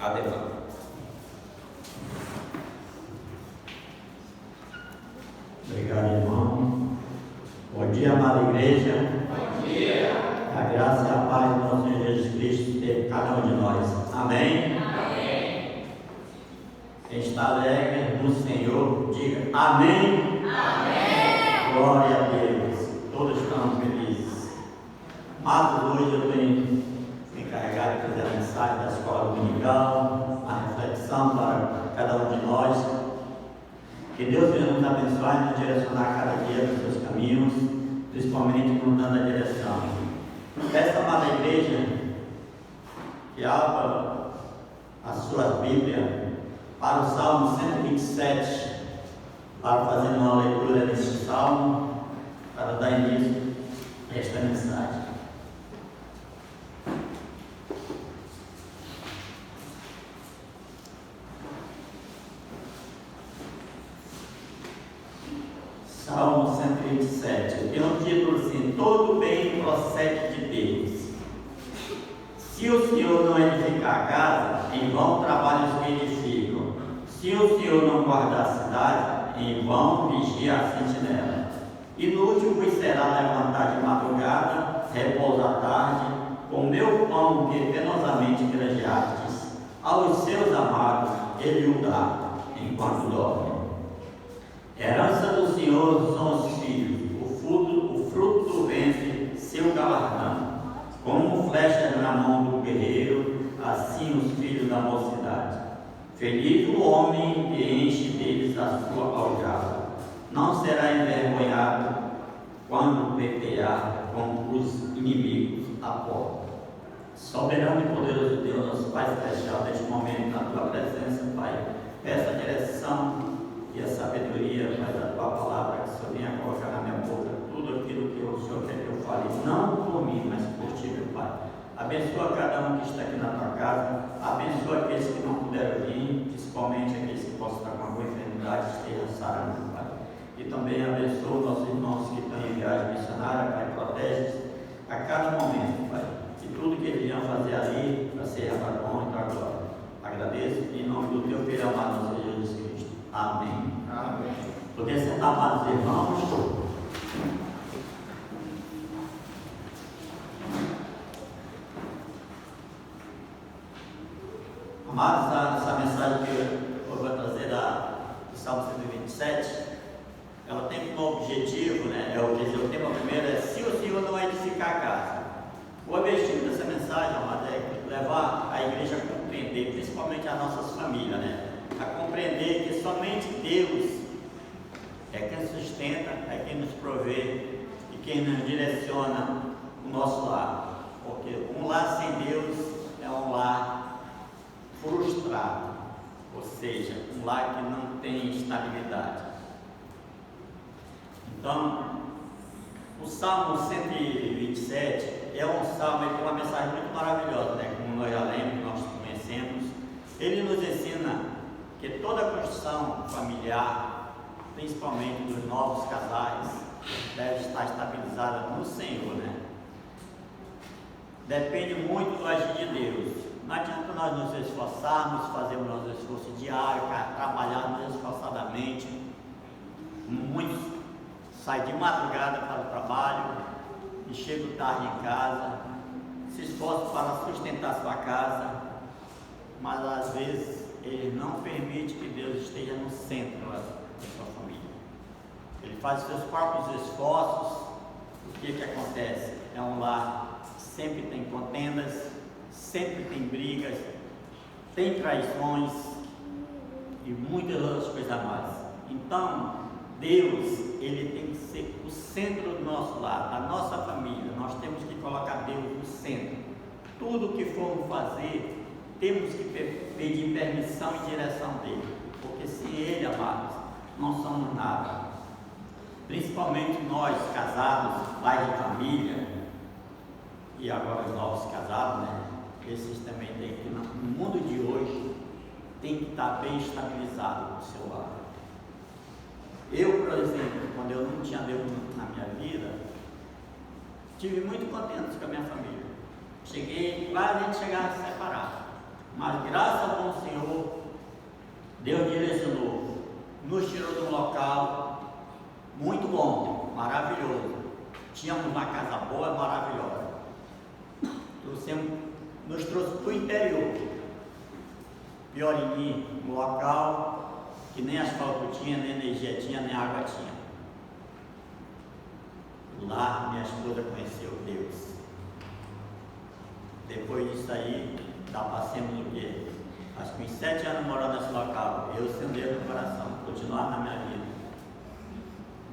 Adelante. Obrigado, irmão. Bom dia, amada igreja. Bom dia. A graça e a paz do nosso Senhor Jesus Cristo esteja cada um de nós. Amém? Amém. Quem está alegre no Senhor, diga amém. Amém. Glória a Deus. Todos estão felizes. Mas hoje eu tenho encarregado de fazer a mensagem da escola dominical, a reflexão para cada um de nós. Que Deus venha nos abençoar e nos direcionar cada dia nos seus caminhos, principalmente nos dando a direção. Peço, amada igreja, que abra a sua Bíblia para o Salmo 127, para fazer uma leitura desse salmo, para dar início a esta mensagem. Salmo 127, tem um título assim: todo bem procede de Deus. Se o Senhor não edificar a casa, em vão trabalham os que edificam. Se o Senhor não guardar a cidade, em vão vigia a sentinela. Inútil vos será levantar de madrugada, repouso à tarde, com meu pão que penosamente granjeastes. Aos seus amados ele o dá, enquanto dorme. Herança do Senhor são os filhos, o fruto do ventre, seu galardão. Como flechas na mão do guerreiro, assim os filhos da mocidade. Feliz o homem que enche deles a sua aljava. Não será envergonhado quando pepear com os inimigos à porta. Soberano e poderoso Deus, nosso Pai Celestial, neste momento na tua presença, Pai, peço a direção e a sabedoria, Pai, da tua palavra, que o Senhor venha colocar na minha boca tudo aquilo que o Senhor quer que eu fale, não por mim, mas por ti, meu Pai. Abençoa cada um que está aqui na tua casa, abençoa aqueles que não puderam vir, principalmente aqueles que possam estar com alguma enfermidade, esteja sarando, Pai. E também abençoa nossos irmãos que estão em viagem missionária, Pai, protege a cada momento, Pai. E tudo que eles iam fazer ali, para ser para bom e para glória. Agradeço em nome do teu filho amado, nosso Jesus Cristo. Amém. Amém. Poder sentar, amados irmãos. Amados, essa mensagem que eu vou trazer do Salmo 127, ela tem como objetivo, né? O tema primeiro é: se o Senhor não edificar a casa. O objetivo dessa mensagem, amados, é levar a igreja a compreender, principalmente as nossas famílias, né? A compreender que somente Deus é quem sustenta, é quem nos provê e quem nos direciona o nosso lar. Porque um lar sem Deus é um lar frustrado, ou seja, um lar que não tem estabilidade. Então, o Salmo 127 é um salmo que tem uma mensagem muito maravilhosa, né? Como nós já lemos, nós conhecemos. Ele nos ensina que toda a construção familiar, principalmente dos novos casais, deve estar estabilizada no Senhor, né? Depende muito do agir de Deus. Não adianta nós nos esforçarmos, fazermos nosso esforço diário, trabalharmos esforçadamente. Muitos saem de madrugada para o trabalho e chegam tarde em casa, se esforçam para sustentar sua casa, mas às vezes ele não permite que Deus esteja no centro da sua família. Ele faz os seus próprios esforços. O que acontece? É um lar que sempre tem contendas, sempre tem brigas, tem traições e muitas outras coisas mais. Então, Deus, ele tem que ser o centro do nosso lar, da nossa família. Nós temos que colocar Deus no centro. Tudo que formos fazer, temos que pedir permissão e direção dele, porque sem ele, amados, não somos nada. Principalmente nós casados, pais de família, e agora os novos casados, né? Esses também têm que, no mundo de hoje, tem que estar bem estabilizado o seu lar. Eu, por exemplo, quando eu não tinha Deus na minha vida, tive muito contente com a minha família. Cheguei quase a chegar a se separar. Mas graças ao Deus direcionou, nos tirou de um local muito bom, maravilhoso. Tínhamos uma casa boa, maravilhosa. Nos trouxe para o interior, Piorini, um local que nem asfalto tinha, nem energia tinha, nem água tinha. Lá minha esposa conheceu Deus. Depois disso aí, passemos o quê? Acho que uns 7 anos morando nesse local, eu sem Deus no coração, continuar na minha vida.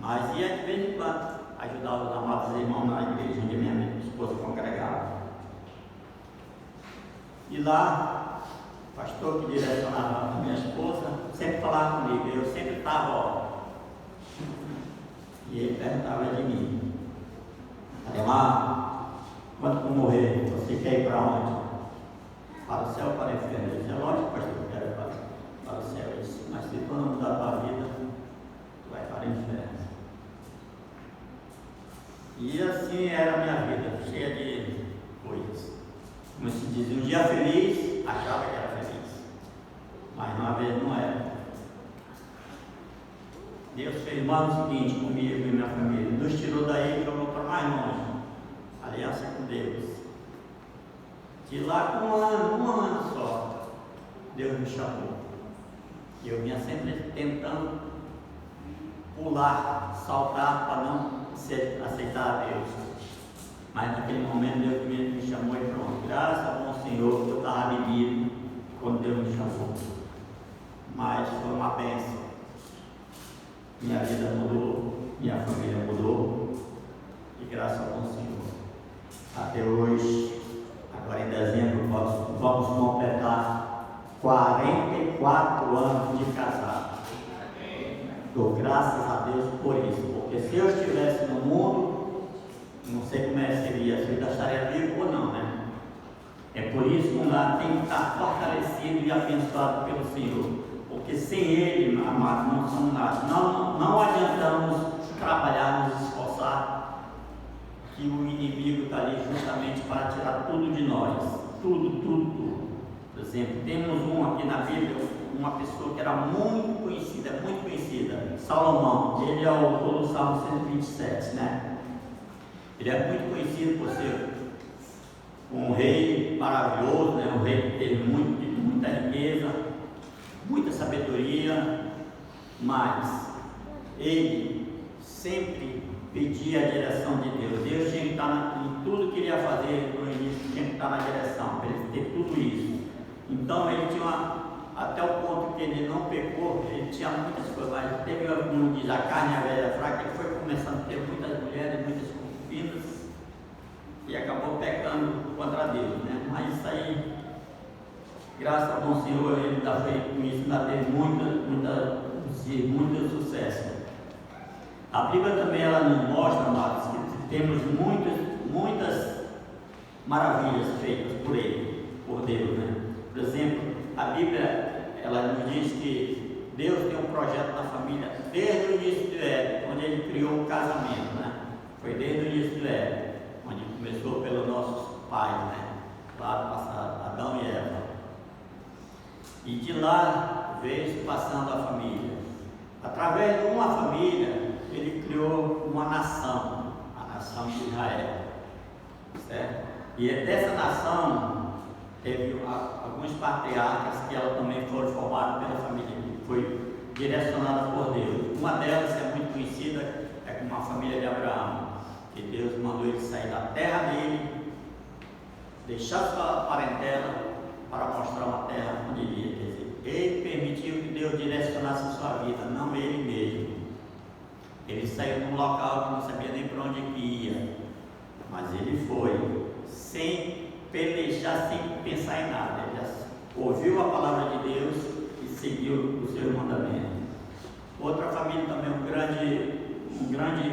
Mas ia de vez em quando ajudar os amados irmãos na igreja onde minha esposa congregava. E lá, o pastor que direcionava a minha esposa sempre falava comigo, eu sempre estava, ó. E ele perguntava de mim: Ademar, quando tu morrer, você quer ir para onde? Para o céu ou para o inferno? Eu disse: é lógico, pastor, eu quero ir para o céu. Eu disse: mas se tu não mudar a tua vida, tu vai para o inferno. E assim era a minha vida, cheia de coisas. Como se diz, um dia feliz, achava que era feliz, mas uma vez não era. Deus fez mais o seguinte comigo e minha família: nos tirou daí e jogou para mais longe. Aliança com Deus. De lá com um ano só, Deus me chamou. E eu vinha sempre tentando pular, saltar para não aceitar a Deus. Mas naquele momento Deus me chamou e pronto. Graças ao bom Senhor que eu estava bebido quando Deus me chamou. Mas foi uma bênção. Minha vida mudou, minha família mudou. E graças ao bom Senhor. Até hoje, agora em dezembro, vamos completar 44 anos de casado. Dou graças a Deus por isso, porque se eu estivesse no mundo, não sei como seria, se eu ainda estaria vivo ou não, né? É por isso que um lar tem que estar fortalecido e abençoado pelo Senhor, porque sem Ele, amados, não somos nada. Não adiantamos trabalhar, nos esforçar, que o inimigo está ali justamente para tirar tudo de nós, tudo. Por exemplo, temos aqui na Bíblia, uma pessoa que era muito conhecida, Salomão. Ele é o autor do Salmo 127, né? Ele é muito conhecido por ser um rei maravilhoso, né? Um rei que teve muita riqueza, muita sabedoria, mas ele sempre pedia a direção de Deus. Deus tinha que estar em tudo que ele ia fazer no início, tinha que estar na direção, para ele ter tudo isso. Então ele tinha até o ponto que ele não pecou, ele tinha muitas coisas, mas teve, como diz, a carne, a velha fraca, ele foi começando a ter muitas mulheres, muitas concubinas, e acabou pecando contra Deus, né? Mas isso aí, graças ao bom Senhor, ele ainda foi com isso, ainda teve muito sucesso. A Bíblia também ela nos mostra, amados, que temos muitas maravilhas feitas por Ele, por Deus, né? Por exemplo, a Bíblia ela nos diz que Deus tem um projeto na família desde o início do Éden, onde Ele criou o casamento, né? Foi desde o início do Éden, onde começou pelos nossos pais, né? Lá do passado, Adão e Eva. E de lá veio passando a família. Através de uma família, Ele criou uma nação, a nação de Israel, certo? E dessa nação teve alguns patriarcas que ela também foram formados pela família, que foi direcionada por Deus. Uma delas é muito conhecida, é como a família de Abraão, que Deus mandou ele sair da terra dele, deixar sua parentela para mostrar uma terra onde ele ia. Quer dizer, ele permitiu que Deus direcionasse a sua vida, não ele mesmo. Ele saiu de um local que não sabia nem para onde que ia, mas ele foi sem pelejar, sem pensar em nada. Ele ouviu a palavra de Deus e seguiu os seus mandamentos. Outra família também, um grande,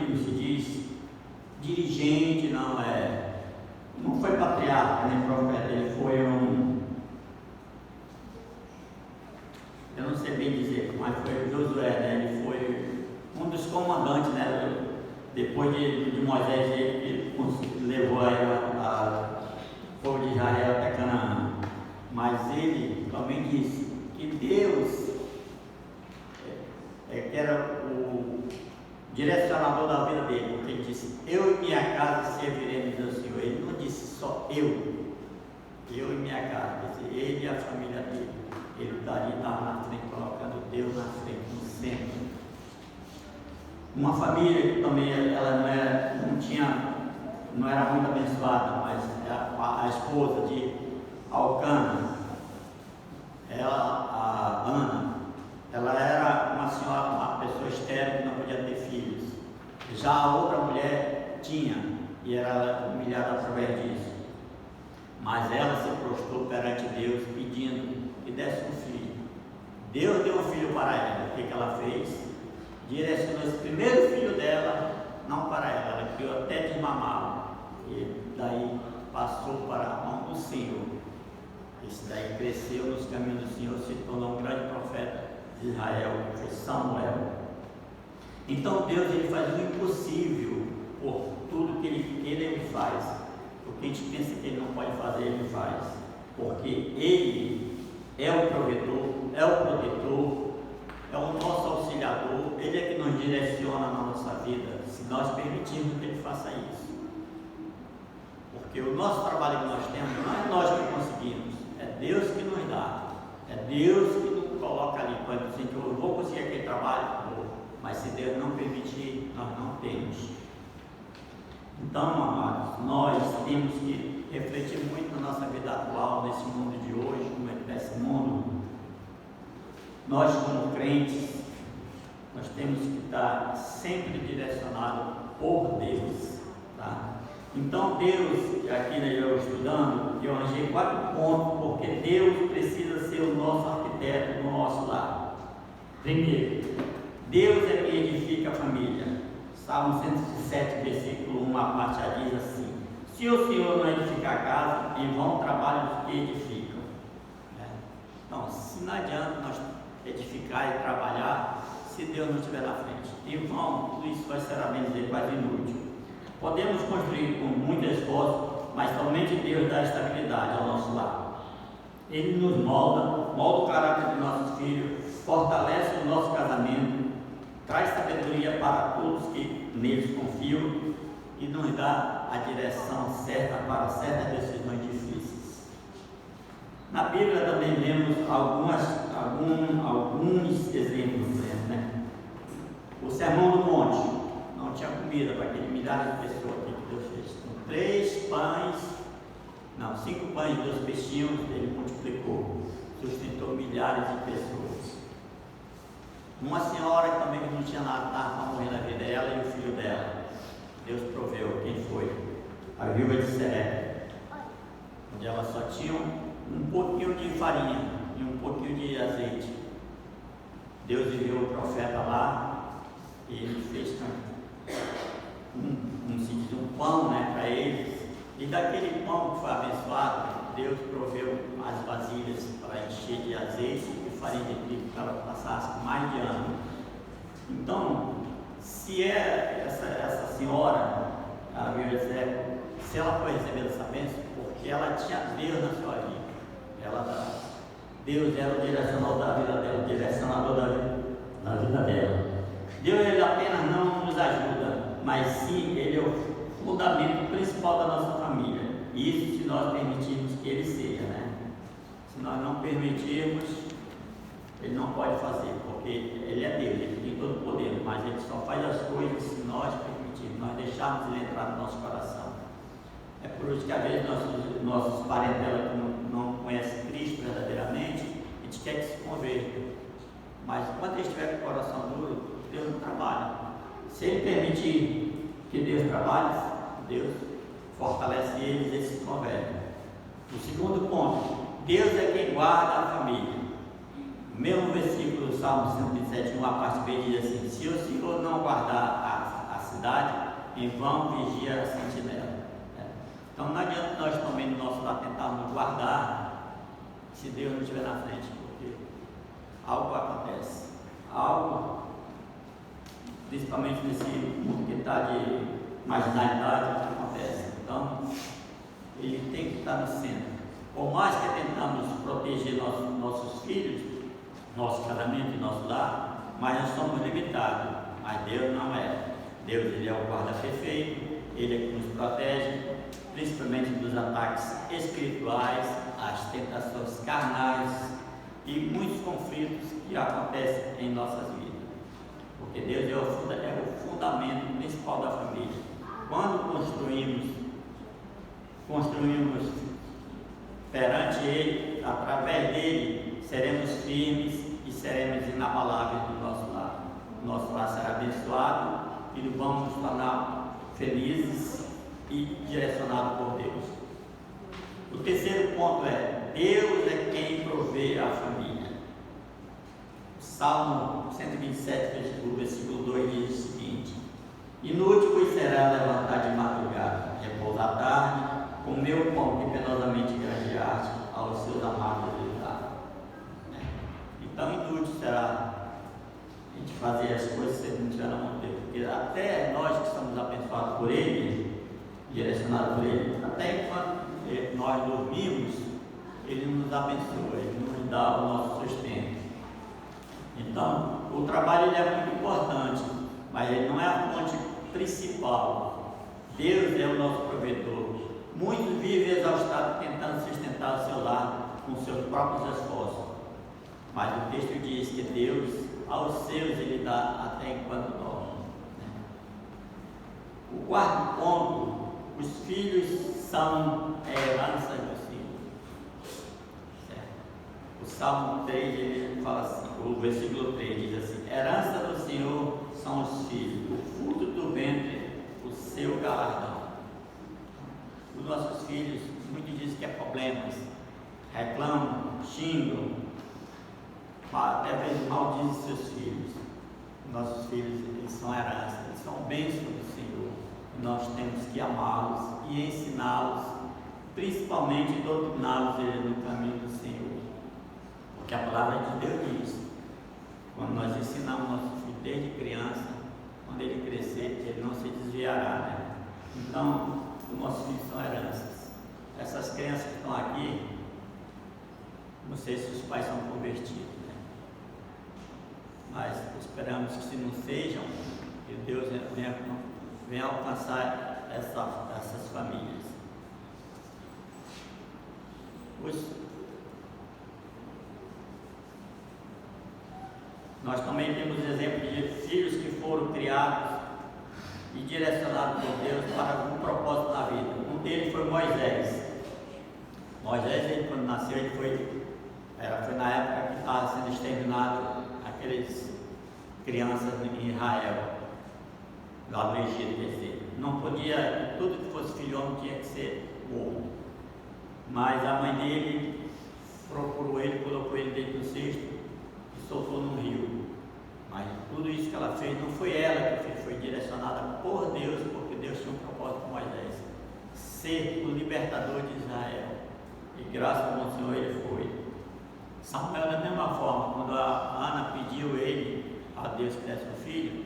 como se diz, dirigente, não foi patriarca nem profeta, ele foi eu não sei bem dizer, mas foi Josué, né? Ele foi um dos comandantes, né? Depois de Moisés, ele levou o povo de Israel até Canaã. Mas ele também disse que Deus família dele. Ele dali estava na frente, colocando Deus na frente, no centro. Uma família que também ela não era muito abençoada, mas a esposa de Alcana, a Ana, ela era uma senhora, uma pessoa estéril que não podia ter filhos. Já a outra mulher tinha, e era humilhada através disso. Mas ela se prostrou perante Deus, pedindo que desse um filho. Deus deu um filho para ela. O que ela fez? Direcionou esse primeiro filho dela, não para ela criou até de mamá. E daí passou para a mão do Senhor. Esse daí cresceu nos caminhos do Senhor, se tornou um grande profeta de Israel, que foi Samuel. Então Deus ele faz o impossível por tudo que ele faz. O que a gente pensa que ele não pode fazer, ele faz. Porque ele é o provedor, é o protetor, é o nosso auxiliador, ele é que nos direciona na nossa vida, se nós permitirmos que ele faça isso. Porque o nosso trabalho que nós temos não é nós que conseguimos, é Deus que nos dá, é Deus que nos coloca ali. Para dizer que eu vou conseguir aquele trabalho, mas se Deus não permitir, nós não temos. Então, amados, nós temos que refletir muito na nossa vida atual, nesse mundo de hoje, como é que está esse mundo. Nós, como crentes, nós temos que estar sempre direcionados por Deus, tá? Então, Deus, aqui eu estudando, eu arranjei 4 pontos, porque Deus precisa ser o nosso arquiteto no nosso lar. Primeiro, Deus é quem edifica a família. Salmo 107, versículo 1, a parte já diz assim: se o Senhor não edificar a casa, em vão trabalham os que edificam. Então, se não adianta nós edificar e trabalhar, se Deus não estiver na frente, em vão, tudo isso vai ser, a bem dizer, quase inútil. Podemos construir com muito esforço, mas somente Deus dá estabilidade ao nosso lar. Ele nos molda o caráter de nossos filhos, fortalece o nosso casamento, traz sabedoria para todos que neles confiam e nos dá a direção certa para certas decisões difíceis. Na Bíblia também vemos alguns exemplos, né? O Sermão do Monte, não tinha comida para aquele milhares de pessoas. O que Deus fez? Com 5 pães e 2 peixinhos, ele multiplicou, sustentou milhares de pessoas. Uma senhora que também não tinha nada para morrer na vida, ela e o filho dela, Deus proveu. Quem foi? A viúva de Serepta, onde ela só tinha um pouquinho de farinha e um pouquinho de azeite. Deus enviou o profeta lá e ele fez um pão, né, para eles. E daquele pão que foi abençoado, Deus proveu as vasilhas para encher de azeite e farinha de trigo para ela passasse mais de ano. Então, se essa senhora, a viúva de Serepta, se ela foi receber essa bênção, porque ela tinha Deus na sua vida. Deus era o direcionador da vida dela, o direcionador da vida dela. Deus ele apenas não nos ajuda, mas sim ele é o fundamento principal da nossa família. Isso se nós permitirmos que ele seja, né? Se nós não permitirmos, ele não pode fazer, porque ele é Deus, ele tem todo o poder, mas ele só faz as coisas se nós permitirmos, nós deixarmos ele entrar no nosso coração. É por isso que às vezes nossos parentela que não conhecem Cristo verdadeiramente, a gente quer que se converta. Mas enquanto eles estiver com o coração duro, Deus não trabalha. Se ele permitir que Deus trabalhe, Deus fortalece eles e se convertem. O segundo ponto, Deus é quem guarda a família. O mesmo versículo do Salmo 107, uma parte B diz assim: se o Senhor não guardar a cidade, em vão vigia a sentinela. Então não adianta nós também no nosso lar tentarmos guardar se Deus não estiver na frente, porque algo acontece, algo, principalmente nesse mundo que está de marginalidade, acontece. Então ele tem que estar no centro. Por mais que tentamos proteger nossos filhos, nosso casamento e nosso lar, mas nós somos limitados. Mas Deus não é. Deus ele é o guarda perfeito, ele é que nos protege, principalmente dos ataques espirituais, as tentações carnais e muitos conflitos que acontecem em nossas vidas. Porque Deus é o fundamento principal da família. Quando construímos perante Ele, através dele, seremos firmes e seremos inabaláveis do nosso lar. Nosso lar será abençoado e vamos nos tornar felizes e direcionados por Deus. O terceiro ponto é: Deus é quem provê a família. Salmo 127, versículo 2 diz o seguinte: Inútil será levantar de madrugada, repousar à tarde, comer o pão que penosamente granjeaste, aos seus amados lhe dar. Então, inútil será a gente fazer as coisas se ele não estiver na mão dele, porque até nós que somos abençoados por Ele, direcionados por Ele, até enquanto nós dormimos, Ele nos abençoa, Ele nos dá o nosso sustento. Então, o trabalho ele é muito importante, mas ele não é a fonte principal. Deus é o nosso provedor. Muitos vivem exaustados tentando sustentar o seu lar com seus próprios esforços, mas o texto diz que Deus, aos seus, Ele dá até enquanto dorme. O quarto ponto: os filhos são a herança do Senhor. Certo? O Salmo 3 ele fala assim, o versículo 3 diz assim: herança do Senhor são os filhos, o fruto do ventre, o seu galardão. Os nossos filhos, muitos dizem que é problemas, reclamam, xingam, até mesmo maldizem seus filhos. Nossos filhos, eles são herança, eles são bênçãos do Senhor. E nós temos que amá-los e ensiná-los, principalmente doutriná-los no caminho do Senhor. Porque a palavra de Deus diz: quando nós ensinamos nosso filho desde criança, quando ele crescer, ele não se desviará, né? Então, os nossos filhos são heranças. Essas crianças que estão aqui, não sei se os pais são convertidos, né? Mas esperamos que, se não sejam, que Deus venha alcançar essas famílias. Nós também temos exemplos de filhos que foram criados e direcionados por Deus para algum propósito na vida. Um deles foi Moisés. Ele, quando nasceu, ele foi na época que estava sendo exterminado aqueles crianças em Israel, lá do Egito, quer dizer. Não podia, tudo que fosse filho homem tinha que ser morto. Mas a mãe dele procurou ele, colocou ele dentro do cesto e soltou no rio. Mas tudo isso que ela fez não foi ela que fez, foi direcionada por Deus, porque Deus tinha um propósito com Moisés: ser o libertador de Israel. E graças ao Senhor ele foi. Samuel, da mesma forma, quando a Ana pediu ele a Deus que desse um filho,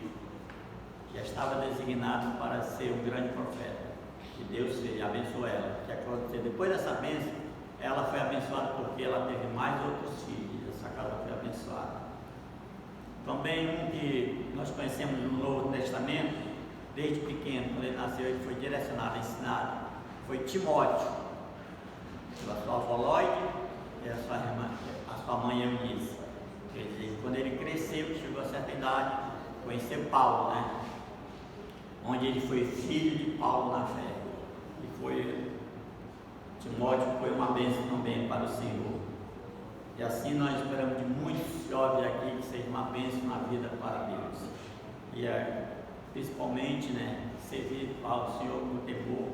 já estava designado para ser um grande profeta. E Deus fez, abençoou ela. O que aconteceu? Depois dessa bênção, ela foi abençoada porque ela teve mais outros filhos. Essa casa foi abençoada. Também um que nós conhecemos no Novo Testamento, desde pequeno, quando ele nasceu, ele foi direcionado, ensinado, foi Timóteo, pela sua avó Lloyd e a sua mãe Eunice. Quer dizer, quando ele cresceu, chegou a certa idade, conheceu Paulo, né? Onde ele foi filho de Paulo na fé. Timóteo foi uma bênção também para o Senhor. E assim nós esperamos de muitos jovens aqui que seja uma bênção na vida para Deus. E principalmente, né, servir ao Senhor com temor.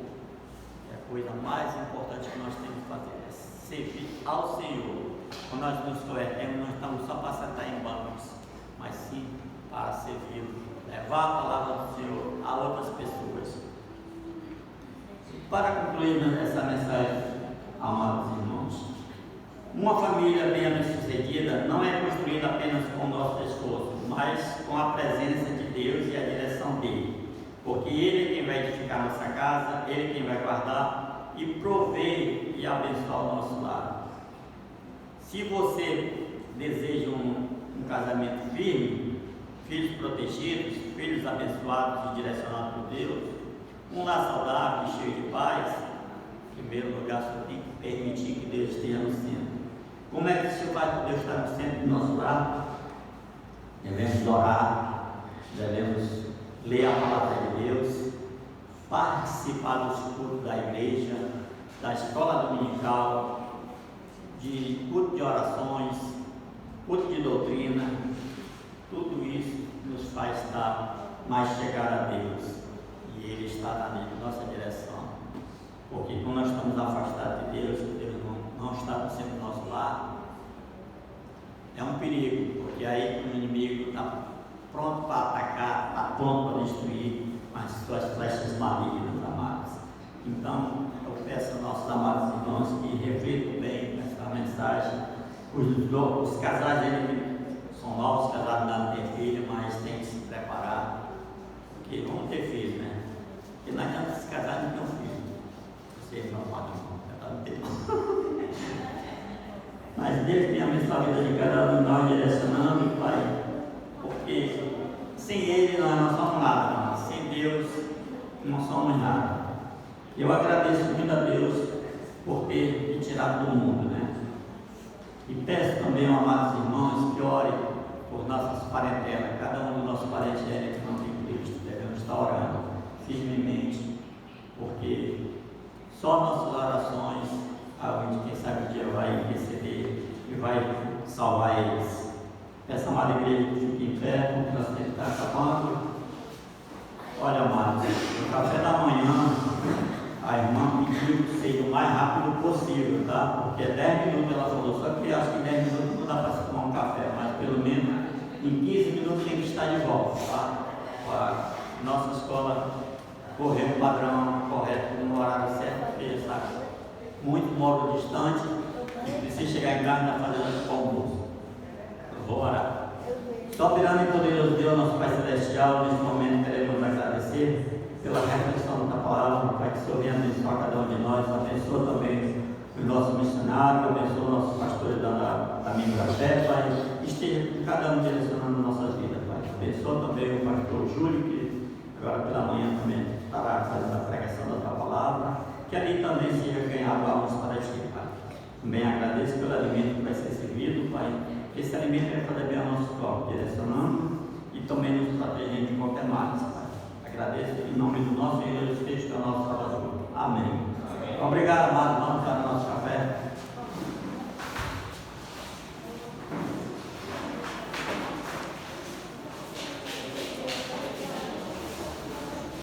É a coisa mais importante que nós temos que fazer, é servir ao Senhor. Quando nós nos convertemos, não estamos só para sentar em bancos, mas sim para servir, levar a palavra do Senhor a outras pessoas. E para concluir essa mensagem, amados irmãos, uma família bem-sucedida não é construída apenas com o nosso esforço, mas com a presença de Deus e a direção dele, porque Ele é quem vai edificar nossa casa, Ele é quem vai guardar e prover e abençoar o nosso lar. Se você deseja um casamento firme, filhos protegidos, filhos abençoados e direcionados por Deus, um lar saudável e cheio de paz, Em primeiro lugar, só tem que permitir que Deus esteja no centro. Como é que esse Pai de Deus está no centro do nosso lar? Devemos orar, devemos ler a palavra de Deus, participar dos cultos da igreja, da escola dominical, de culto de orações, culto de doutrina. Tudo isso nos faz estar mais chegar a Deus, e Ele está na nossa direção. Porque quando nós estamos afastados de Deus, Deus não está sempre no nosso lar, é um perigo, porque aí o inimigo está pronto para atacar, está pronto para destruir as suas flechas malignas, amados. Então, eu peço aos nossos amados irmãos que reflitam bem essa mensagem. Os casais são novos, casados não têm filho, mas tem que se preparar, porque vão ter filho, né? Porque não adianta se casar e não ter um filho. Vocês não podem não ter. Mas Deus tem abençoado a vida de cada um de nós, direcionando, Pai, porque sem Ele nós não somos nada, mas sem Deus não somos nada. Eu agradeço muito a Deus por ter me tirado do mundo, né? E peço também, amados irmãos, que orem por nossas parentelas, cada um dos nossos parentes que não tem Cristo, devemos estar orando firmemente, porque só nossas orações, aonde quem sabe o dia vai receber e vai salvar eles. Essa amada igreja que fica em pé, porque nós temos que estar acabando. Olha, amados, no café da manhã, a irmã pediu que seja o mais rápido possível, tá? Porque 10 minutos ela falou, só que acho que 10 minutos não dá para se tomar um café, mas pelo menos em 15 minutos tem que estar de volta, tá? Para nossa escola correr o padrão correto, no horário certo, porque sabe, muito moram distante e precisa chegar em casa e fazer o almoço. Eu vou orar. Soberano e poderoso Deus, nosso Pai Celestial, nesse momento queremos agradecer pela reflexão da palavra, Pai, que o Senhor venha abençoar cada um de nós, abençoa também os nossos missionários, abençoa os nossos pastores da Minha da Fé, Pai, esteja cada um direcionando nossas vidas, Pai. Abençoa também o pastor Júlio, que agora pela manhã também estará fazendo a pregação da tua palavra, que ali também seja ganhado almas para ti, Pai. Também agradeço pelo alimento que vai ser servido, Pai. Esse alimento vai fazer bem ao nosso corpo, direcionando e também nos protegendo de qualquer mal, Pai. Agradeço em nome do nosso Senhor Jesus Cristo, que é o nosso Salvador. Amém. Obrigado, amado. Vamos para a nossa